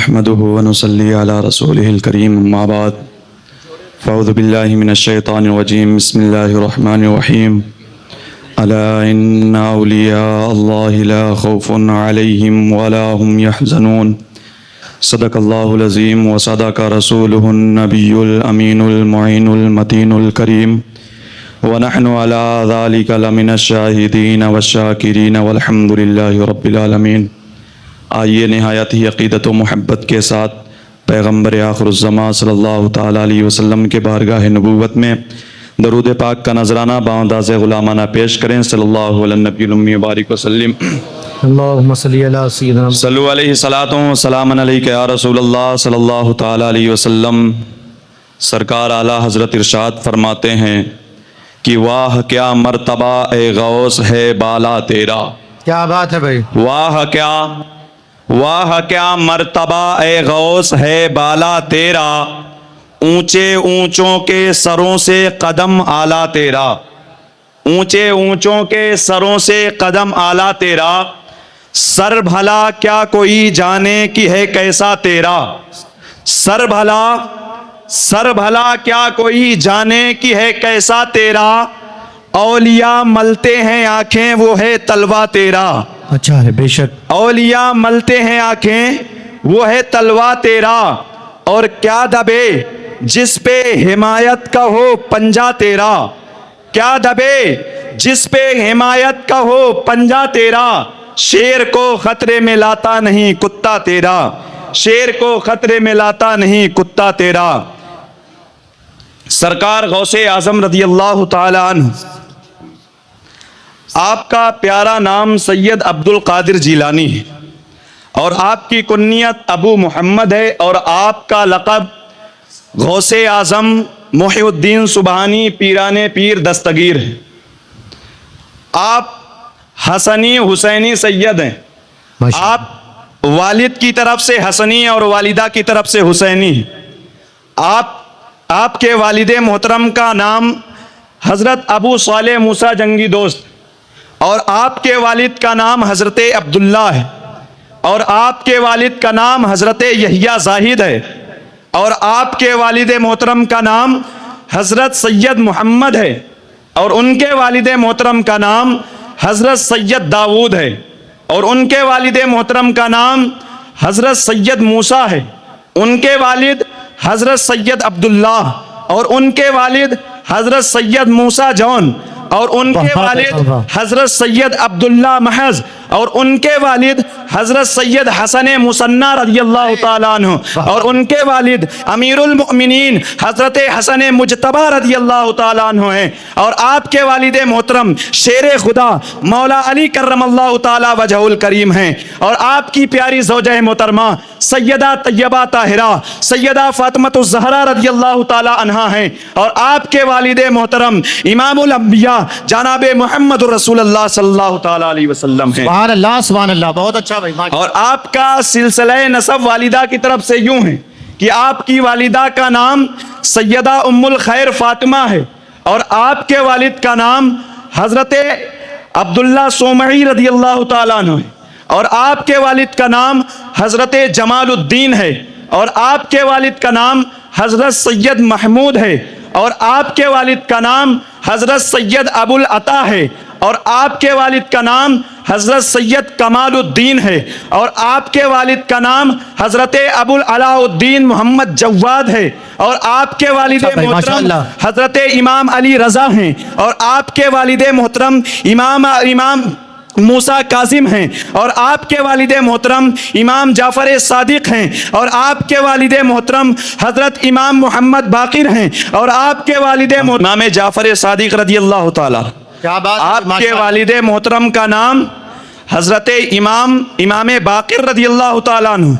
नहमदुहु व नुसल्ली अला रसूलिहिल करीम अम्मा बाद फ़अऊज़ु बिल्लाहि मिनश्शैतानिर रजीम बिस्मिल्लाहिर रहमानिर रहीम अला इन्ना औलिया अल्लाहि ला खौफुन अलैहिम वला हुम यहज़नून सदक़ल्लाहुल अज़ीम व सदक़ रसूलुहुन नबियुल अमीनुल मुईनुल मतीनुल करीम व नहनु अला ज़ालिका लमिनश शाहिदीन वश्शाकिरीन वल्हम्दुलिल्लाहि रब्बिल आलमीन। आइए नहायत ही अक़ीदत व मोहब्बत के साथ पैगम्बर आखिरुज़्ज़मां सल्लल्लाहु ताला अलैहि वसल्लम के बारगाह नबूवत में दरूद पाक का नजराना बांदाज़े ग़ुलामाना पेश करें। सल्लल्लाहु अलैहि नबील उम्मी बारिक वसल्लम अल्लाहुम्मा सल्ली अला सय्यिदिना सल्लु अलैहि सलातो व सलामन अलैका या रसूलल्लाह सल्लल्लाहु ताला अलैहि वसल्लम। सरकार आला हज़रत इरशाद फरमाते हैं कि वाह क्या मर्तबा ए गौस है बाला तेरा। क्या बात है भाई, वाह क्या मर्तबा ए गौस है बाला तेरा, ऊंचे ऊंचों के सरों से कदम आला तेरा, ऊंचे ऊंचों के सरों से कदम आला तेरा, सर भला क्या कोई जाने कि है कैसा तेरा, सर भला क्या कोई जाने कि है कैसा तेरा, औलिया मलते हैं आंखें वो है तलवा तेरा। अच्छा है बेशक। औलिया मलते हैं आंखें वो है तलवा तेरा, और क्या दबे जिस पे हिमायत का हो पंजा तेरा, क्या दबे जिस पे हिमायत का हो पंजा तेरा, शेर को खतरे में लाता नहीं कुत्ता तेरा, शेर को खतरे में लाता नहीं कुत्ता तेरा। सरकार गौसे आजम रज़ी अल्लाह ताला अन्हु, आपका प्यारा नाम सैयद अब्दुल कादिर जीलानी है और आपकी कुन्नियत अबू मोहम्मद है, और आपका लक़ब गौसे आज़म मुहिउद्दीन सुबहानी पीराने पीर दस्तगीर है। आप हसनी हुसैनी सैयद हैं। आप वालिद की तरफ से हसनी और वालिदा की तरफ से हुसैनी। आपके वालिदे मोहतरम का नाम हज़रत अबू सालेह मूसा जंगी दोस्त, और आपके वालिद का नाम हज़रत अब्दुल्ला है, और आपके वालिद का नाम हज़रत यहिया ज़ाहिद है, और आपके वालिद मोहतरम का नाम हज़रत सैयद मोहम्मद है, और उनके वालिद मोहतरम का नाम हज़रत सैयद दाऊद है, और उनके वालिद मोहतरम का नाम हज़रत सैयद मूसा है, उनके वालिद हज़रत सैयद अब्दुल्ला, और उनके वालिद हज़रत सैयद मूसा जौन, और उनके वालिद हज़रत सैयद अब्दुल्ला महज, और उनके वालिद हज़रत सैयद हसन मुसन्ना रज़ियल्लाहु ताला अन्हु, और उनके वालिद अमीरुल मुमिनीन हज़रत हसन मुजतबा रज़ियल्लाहु ताला अन्हु हैं, और आपके वालिद मोहतरम शेर खुदा मौला अली करमल्लाहु ताला वजहुल करीम हैं, और आपकी प्यारी ज़ौजा मोहतरमा सैयदा तैयबा ताहिरा सैयदा फातिमतुज़ ज़हरा रज़ियल्लाहु ताला अन्हा हैं, और आपके वालिद मोहतरम इमामुल अंबिया जनाब मुहम्मद रसूलुल्लाह सल्लल्लाहु ताला अलैहि वसल्लम हैं। सुभान अल्लाह, बहुत अच्छा भाई। और आपका सिलसिला नसब वालिदा की तरफ से यूं है कि आपकी वालिदा का नाम सैयदा उम्मुल खैर फातिमा है, और आपके वालिद का नाम हज़रत अब्दुल्ला सोमई रज़ियल्लाहु ताला अन्हु है, और आपके वालिद का नाम हज़रत जमालुद्दीन है, और आपके वालिद का नाम हज़रत सैयद महमूद है, और आपके वालिद का नाम हज़रत सैयद अबुल अता है, और आपके वालिद का नाम हज़रत सैयद कमालुद्दीन है, और आपके वालिद का नाम हज़रत अबुल अलाउद्दीन मोहम्मद जव्वाद है, और आपके वालिद मोहतरम हज़रत इमाम अली रज़ा हैं, और आपके वालिद मोहतरम इमाम मूसा कासिम हैं, और आपके वालिद मोहतरम इमाम जाफ़र सादिक हैं, और आपके वालिद मोहतरम हज़रत इमाम मोहम्मद बाक़िर हैं, और आपके वालिद इमाम जाफ़र सादिक रज़ियल्लाहु ताला। आपके वालिद मोहतरम का नाम हज़रत इमाम बाक़िर रज़ियल्लाहु ताला अन्हु,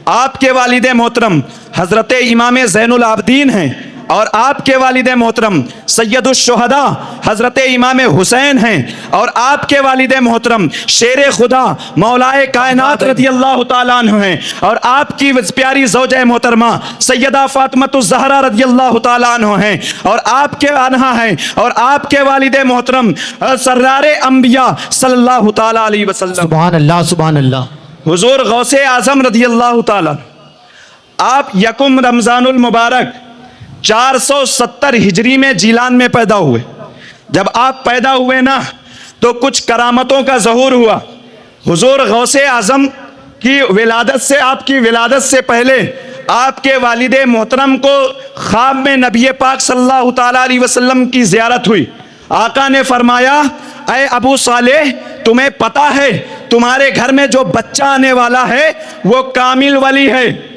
आपके वालिद मोहतरम हज़रत इमाम ज़ैनुल आबदीन हैं, और आपके वालिद मोहतरम सैयदुश शुहदा हज़रत इमाम हुसैन हैं, और आपके वालिद मोहतरम शेर खुदा मौलाए कायनात रज़ियल्लाहु ताला अन्हु हैं, और आपकी प्यारी ज़ौजा मोहतरमा सैयदा फातिमतुज़ ज़हरा रज़ियल्लाहु ताला अन्हु हैं, और आपके अन्हा हैं, और आपके वालिद मोहतरम सरदारे अंबिया सल्लल्लाहु ताला अलैहि वसल्लम। सुभान अल्लाह सुभान अल्लाह। हुज़ूर गौसे आज़म रज़ियल्लाहु ताला आप यकुम रमजानुल मुबारक 470 हिजरी में जीलान में पैदा हुए। जब आप पैदा हुए ना तो कुछ करामतों का ज़हूर हुआ। हुजूर गौसे आज़म की विलादत से, आपकी विलादत से पहले आपके वालिदे मोहतरम को ख्वाब में नबी पाक सल्लल्लाहु ताला अलैहि वसल्लम की ज़ियारत हुई। आका ने फरमाया, ऐ अबू सालेह, तुम्हें पता है तुम्हारे घर में जो बच्चा आने वाला है वो कामिल वली है,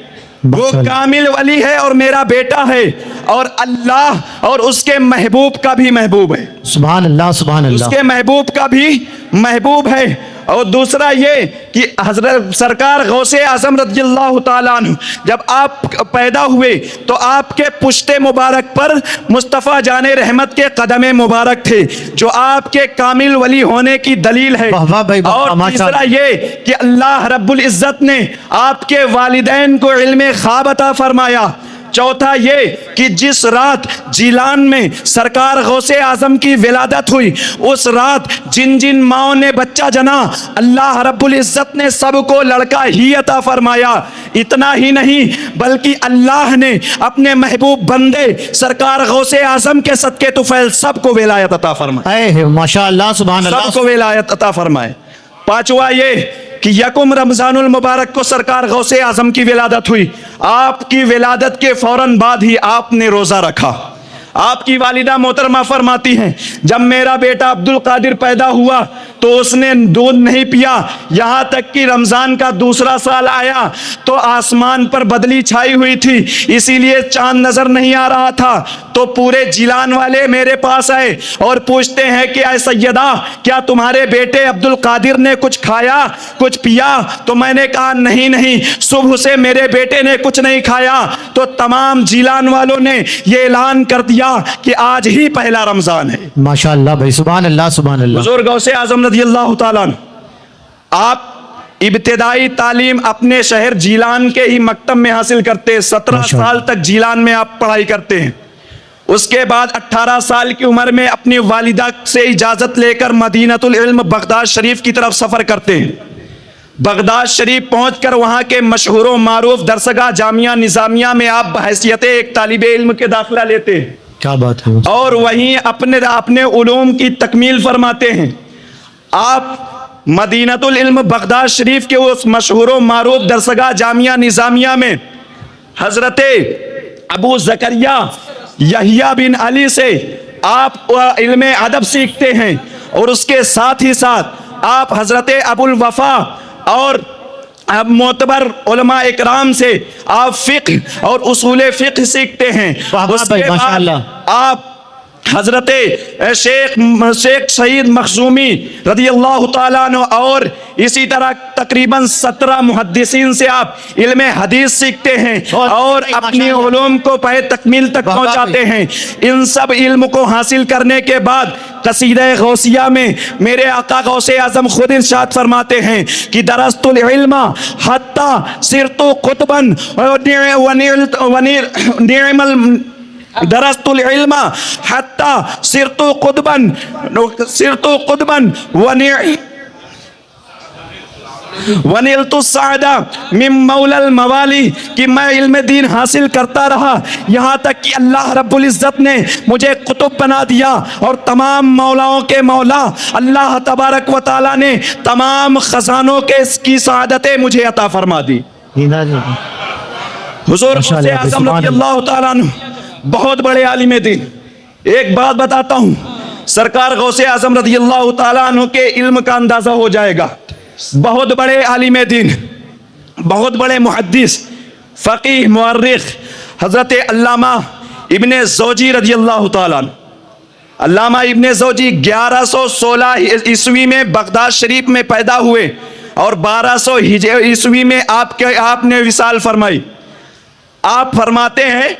वो कामिल वली है और मेरा बेटा है और अल्लाह और उसके महबूब का भी महबूब है। सुभान अल्लाह, सुभान अल्लाह। उसके महबूब का भी महबूब है। और दूसरा ये कि हजरत सरकार गौसे आज़म रज़ियल्लाहु ताला अन्हु जब आप पैदा हुए तो आपके पुश्ते मुबारक पर मुस्तफ़ा जाने रहमत के कदमे मुबारक थे, जो आपके कामिल वली होने की दलील है। वाह वाह भाई, और तीसरा ये कि अल्लाह रब्बुल इज़्ज़त ने आपके वालिदैन को इल्मे ख्वाब अता फरमाया। चौथा ये कि जिस रात जीलान में सरकार गौसे आज़म की विलादत हुई, उस रात जिन जिन माओं ने बच्चा जना, अल्लाह रब्बुल इज़्ज़त ने सबको लड़का ही अता फरमाया। इतना ही नहीं बल्कि अल्लाह ने अपने महबूब बंदे सरकार गौसे आज़म के सदके तुफैल सबको विलायत अता फरमाए। माशाअल्लाह, सुभान अल्लाह। सबको विलायत अता फरमाए। पांचवा ये कि यकुम रमजानुल मुबारक को सरकार गौसे आज़म की विलादत हुई। आपकी विलादत के फौरन बाद ही आपने रोज़ा रखा। आपकी वालिदा मोहतरमा फरमाती हैं, जब मेरा बेटा अब्दुल कादिर पैदा हुआ तो उसने दूध नहीं पिया, यहाँ तक कि रमज़ान का दूसरा साल आया तो आसमान पर बदली छाई हुई थी, इसीलिए चांद नज़र नहीं आ रहा था। तो पूरे जिलान वाले मेरे पास आए और पूछते हैं कि ऐ सैयदा, क्या तुम्हारे बेटे अब्दुल कादिर ने कुछ खाया, कुछ पिया? तो मैंने कहा नहीं नहीं, सुबह से मेरे बेटे ने कुछ नहीं खाया। तो तमाम जिलान वालों ने ये ऐलान कर दिया कि आज ही पहला रमजान है। माशाअल्लाह भाई, सुभान अल्लाह, सुभान अल्लाह। हुजूर गौसे आज़म रज़ियल्लाहु ताला अन्हु, आप इब्तिदाई तालीम अपने शहर जीलान के ही मकतब में हासिल करते हैं। 17 साल तक जीलान में आप पढ़ाई करते हैं। उसके बाद 18 साल की उम्र में अपनी वालिदा से इजाज़त लेकर मदीनतुल इल्म बगदाद शरीफ की तरफ सफ़र करते हैं। बगदाद शरीफ पहुंचकर वहाँ के मशहूर मारूफ दरसगाह जामिया निज़ामिया में आप बहैसियत एक तालिबे इल्म के दाखिला लेते हैं। क्या बात है। और वहीं अपने उलूम की तकमील फरमाते हैं। आप मदीनतुल इल्म बगदाद शरीफ के उस मशहूर मारूफ दरसगाह जामिया निज़ामिया में हज़रत अबू ज़करिया यहिया बिन अली से आप इल्मे अदब सीखते हैं और उसके साथ ही साथ आप हज़रत अबुल वफ़ा और अब मोतबर उलमा इकराम से आप फ़िक़्ह और उसूल फ़िक़्ह सीखते हैं। उसके बाद आप हज़रत शेख सईद मखज़ूमी रज़ियल्लाहु ताला अन्हु और इसी तरह तकरीबन 17 मुहद्दिसीन से आप इल्मे हदीस सीखते हैं और अपनी उलूम को पहले तकमील तक पहुँचाते हैं। इन सब इल्म को हासिल करने के बाद कसीदा गौसिया में मेरे आका गौसे आज़म खुद इरशाद फरमाते हैं कि दरस्तुल इल्मा हत्ता सिरतु कुतबन दरस्तुल इल्मा हत्ता सिरतु कुतबन वनिलतु सादा मिन मौलल मवाली, कि मैं इल्म दीन हासिल करता रहा यहाँ तक कि अल्लाह रब्बुल इज़्ज़त ने मुझे कुतुब बना दिया और तमाम मौलाओं के मौला अल्लाह तबारक व तआला ने तमाम खजानों के इसकी सआदतें मुझे अता फरमा दी। हुजूर गौसे आज़म रज़ियल्लाहु ताला अन्हु बहुत बड़े आलिम दीन। एक बात बताता हूँ, सरकार गौसे आज़म रज़ियल्लाहु ताला अन्हु के इल्म का अंदाज़ा हो जाएगा। बहुत बड़े आलिम दीन, बहुत बड़े मुहद्दिस, फ़क़ीह, मुअर्रिख़ हज़रत अल्लामा इब्ने ज़ौजी रज़ियल्लाहु ताला अन्हु। अल्लामा इब्ने ज़ौजी 1116 ईस्वी में बगदाद शरीफ में पैदा हुए और 1200 ईस्वी में आपने विसाल फरमाई। आप फरमाते हैं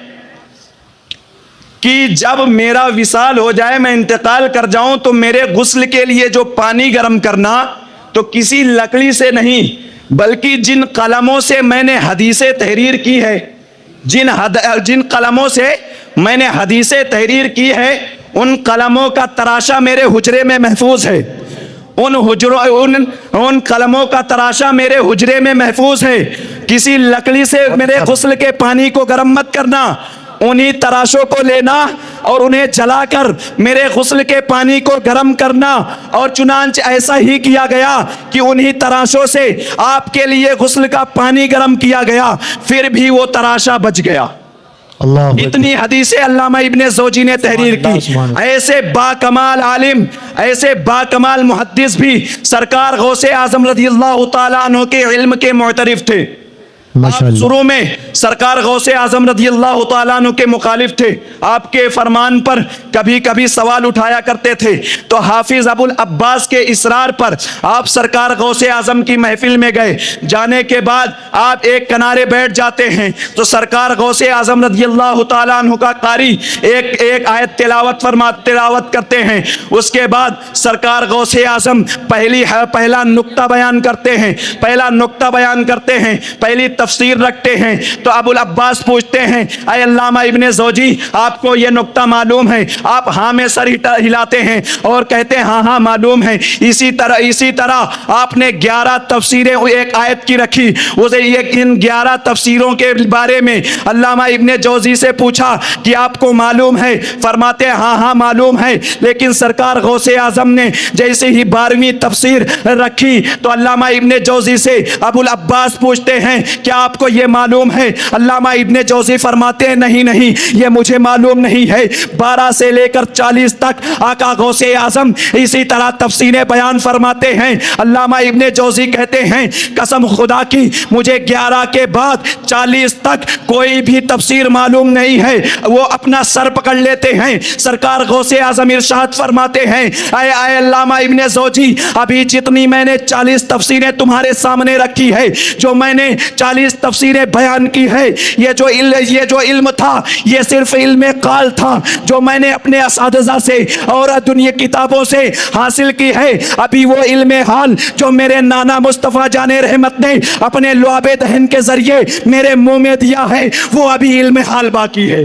कि जब मेरा विसाल हो जाए, मैं इंतकाल कर जाऊं, तो मेरे गुस्ल के लिए जो पानी गर्म करना तो किसी लकड़ी से नहीं बल्कि जिन कलमों से मैंने हदीसें तहरीर की है, जिन कलमों से मैंने हदीसें तहरीर की है, उन कलमों का तराशा मेरे हुजरे में महफूज है। उन हुजरों उन कलमों का तराशा मेरे हुजरे में महफूज है। किसी लकड़ी से मेरे गुस्ल के पानी को गर्म मत करना, उन्हीं तराशों को लेना और उन्हें जलाकर मेरे गुस्ल के पानी को गर्म करना। और चुनांच ऐसा ही किया गया कि उन्हीं तराशों से आपके लिए गुस्ल का पानी गर्म किया गया, फिर भी वो तराशा बच गया। अल्लाह इतनी हदीसें अल्लामा इब्ने जोजी ने तहरीर की। ऐसे बाकमाल आलिम, ऐसे बाकमाल मुहद्दिस भी सरकार गौसे आजम रज़ियल्लाहु ताला अन्हु के इल्म के मुअतरिफ थे। माशाअल्लाह। शुरू में सरकार गौसे आजम रज़ियल्लाहु ताला अन्हु के मुखालिफ थे, आपके फरमान पर कभी कभी सवाल उठाया करते थे। तो हाफिज अबुल अब्बास के इसरार पर आप सरकार गौसे आजम की महफिल में गए। जाने के बाद आप एक किनारे बैठ जाते हैं तो सरकार गौसे आजम रज़ियल्लाहु ताला अन्हु का कारी एक आयत तिलावत करते हैं। उसके बाद सरकार गौसे आजम पहला नुक्ता बयान करते हैं, पहली तफसीर रखते हैं। तो अबुल अब्बास पूछते हैं, अय अल्लामा इब्ने जोजी, आपको यह नुक्ता मालूम है? आप हाँ में सर हिलाते हैं और कहते हैं हाँ हाँ मालूम है। इसी तरह आपने 11 तफसीरें एक आयत की रखी। उसे इन 11 तफसीरों के बारे में अल्लामा इब्ने जोजी से पूछा कि आपको मालूम है? फरमाते हैं हाँ हाँ मालूम है। लेकिन सरकार गौसे आजम ने जैसे ही 12वीं तफसीर रखी तो अल्लामा इब्ने जोजी से अबुल अब्बास पूछते हैं, क्या आपको यह मालूम है? अल्लामा इब्ने जोजी फरमाते हैं नहीं ये मुझे मालूम नहीं है। 12 से लेकर 40 तक आका गौसे आजम इसी तरह तफसीरें बयान फरमाते हैं। अल्लामा इब्ने जोजी कहते हैं कसम खुदा की मुझे 11 के बाद 40 तक कोई भी तफसीर मालूम नहीं है। वो अपना सर पकड़ लेते हैं। सरकार गौसे आजम इरशाद फरमाते हैं, आए अल्लामा इब्ने जोजी, अभी जितनी मैंने 40 तफसीरें तुम्हारे सामने रखी है, जो मैंने 40 तफसीरें बयान की है, ये जो इल्म था ये सिर्फ इल्म काल था जो मैंने अपने असातिज़ा से और दुनिया किताबों से हासिल की है। अभी वो इल्म हाल जो मेरे नाना मुस्तफ़ा जाने रहमत ने अपने लुआबे दहन के जरिए मेरे मुंह में दिया है, वो अभी इल्म हाल बाकी है,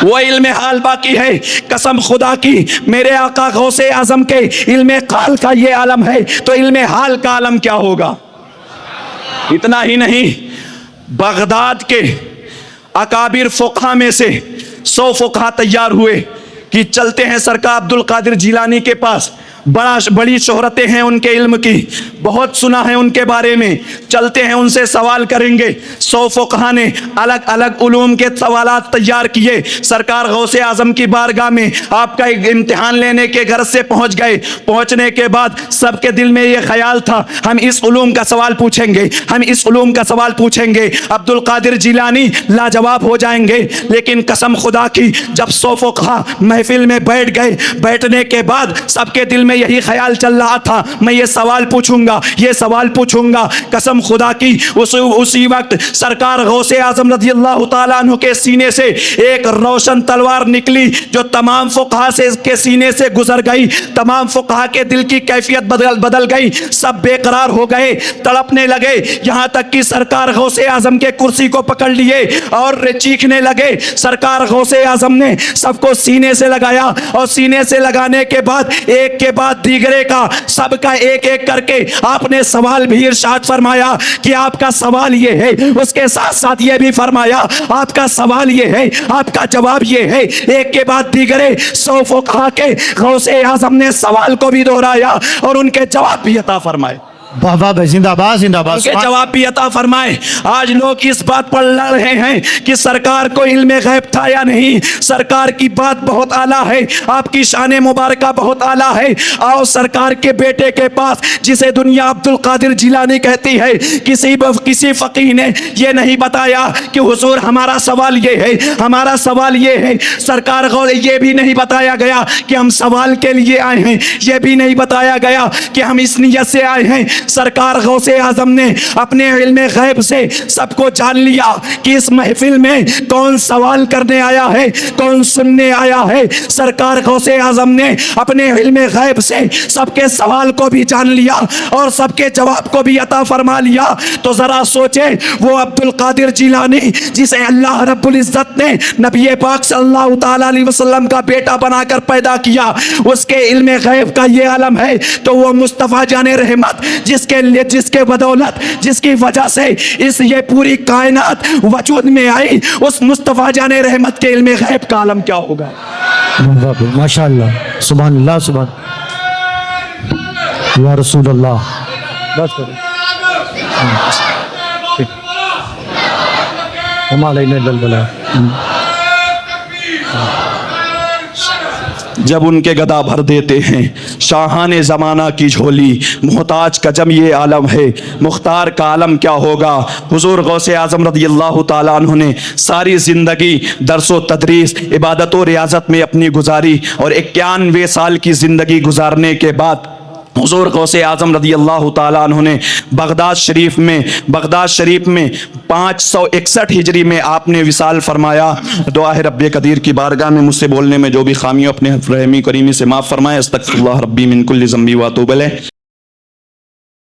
वो इल्म हाल बाकी है। कसम खुदा की मेरे आका गौसे आजम के इल्म काल का ये आलम है तो इल्म हाल का आलम क्या होगा। इतना ही नहीं, बगदाद के अकाबिर फ़ुक़हा में से 100 फ़ुक़हा तैयार हुए कि चलते हैं सरकार अब्दुल कादिर जिलानी के पास। बड़ी शोहरतें हैं उनके इल्म की, बहुत सुना है उनके बारे में, चलते हैं उनसे सवाल करेंगे। 100 फ़ुक़हा ने अलग अलग उलूम के सवालात तैयार किए। सरकार गौसे आजम की बारगाह में आपका एक इम्तिहान लेने के घर से पहुंच गए। पहुंचने के बाद सबके दिल में ये ख्याल था हम इस उलूम का सवाल पूछेंगे, हम इस उलूम का सवाल पूछेंगे, अब्दुल कादिर जिलानी लाजवाब हो जाएंगे। लेकिन कसम खुदा की जब 100 फ़ुक़हा महफिल में बैठ गए, बैठने के बाद सबके दिल में यही ख्याल चल रहा था मैं ये सवाल पूछूंगा। कसम खुदा की उसी वक्त सरकार गौसे आजम रज़ियल्लाहु ताला अन्हु के सीने से एक रोशन तलवार निकली जो तमाम फ़ुक़हा के सीने से गुजर गई। तमाम फ़ुक़हा के दिल की कैफियत बदल गई, सब बेकरार हो गए, तड़पने लगे। यहाँ तक कि सरकार गौसे आजम के कुर्सी को पकड़ लिए और चीखने लगे। सरकार गौसे आजम ने सबको सीने से लगाया और सीने से लगाने के बाद एक के बाद दीगरे का सबका एक एक करके आपने सवाल भी इरशाद फरमाया कि आपका सवाल ये है, उसके साथ साथ ये भी फरमाया आपका सवाल ये है, आपका जवाब ये है। एक के बाद दीगरे 100 फ़ुक़हा के गौसे आज़म ने सवाल को भी दोहराया और उनके जवाब भी अता फरमाए। वाह वाह भाई, जिंदाबाद जिंदाबाद। उनके जवाब भी अता फरमाए। आज लोग इस बात पर लड़ रहे हैं कि सरकार को इल्म गैब था या नहीं। सरकार की बात बहुत आला है, आपकी शान मुबारक बहुत आला है। आओ सरकार के बेटे के पास जिसे दुनिया अब्दुल कादिर जिलानी कहती है, किसी फ़कीह ने यह नहीं बताया कि हुजूर हमारा सवाल ये है, हमारा सवाल ये है। सरकार को ये भी नहीं बताया गया कि हम सवाल के लिए आए हैं, यह भी नहीं बताया गया कि हम इस नियत से आए हैं। सरकार गौसे आजम ने अपने इल्मे गैब से सबको जान लिया कि इस महफिल में कौन सवाल करने आया है, कौन सुनने आया है। सरकार गौसे आजम ने अपने इल्मे गैब से सबके सवाल को भी जान लिया और सबके जवाब को भी अता फरमा लिया। तो जरा सोचे, वो अब्दुल कादिर जिलानी जिसे अल्लाह रब्बुल इज्जत ने नबी पाक सल्लल्लाहु ताला अलैहि वसल्लम का बेटा बनाकर पैदा किया, उसके इल्मे गैब का ये आलम है। तो वो मुस्तफ़ा जाने रहमत जिसके बदौलत, जिसकी वजह से इस ये पूरी कायनात वजूद में आई, उस मुस्तफ़ा जाने रहमत के इल्मे गैब का आलम क्या होगा। माशाअल्लाह, सुभान अल्लाह, सुभान या रसूल अल्लाह। बस करो, जब उनके गदा भर देते हैं शाहाने ज़माना की झोली, मोहताज का जम ये आलम है, मुख्तार का आलम क्या होगा। हुजूर गौसे आज़म रज़ियल्लाहु ताला अन्हु ने सारी ज़िंदगी दरसो तदरीस, इबादत और रियाजत में अपनी गुजारी और 91 साल की ज़िंदगी गुजारने के बाद हुजूर गौसे आज़म रज़ियल्लाहु ताला अन्हु ने बगदाद शरीफ में 561 हिजरी में आपने विसाल फरमाया। दुआ है रब्बे कदीर की बारगाह में मुझसे बोलने में जो भी खामियों अपने रहमी करीमी से माफ़ फरमाए। अस्तगफिरुल्लाह रब्बी मिन कुल्लि ज़ंबी व अतूबु इलैह।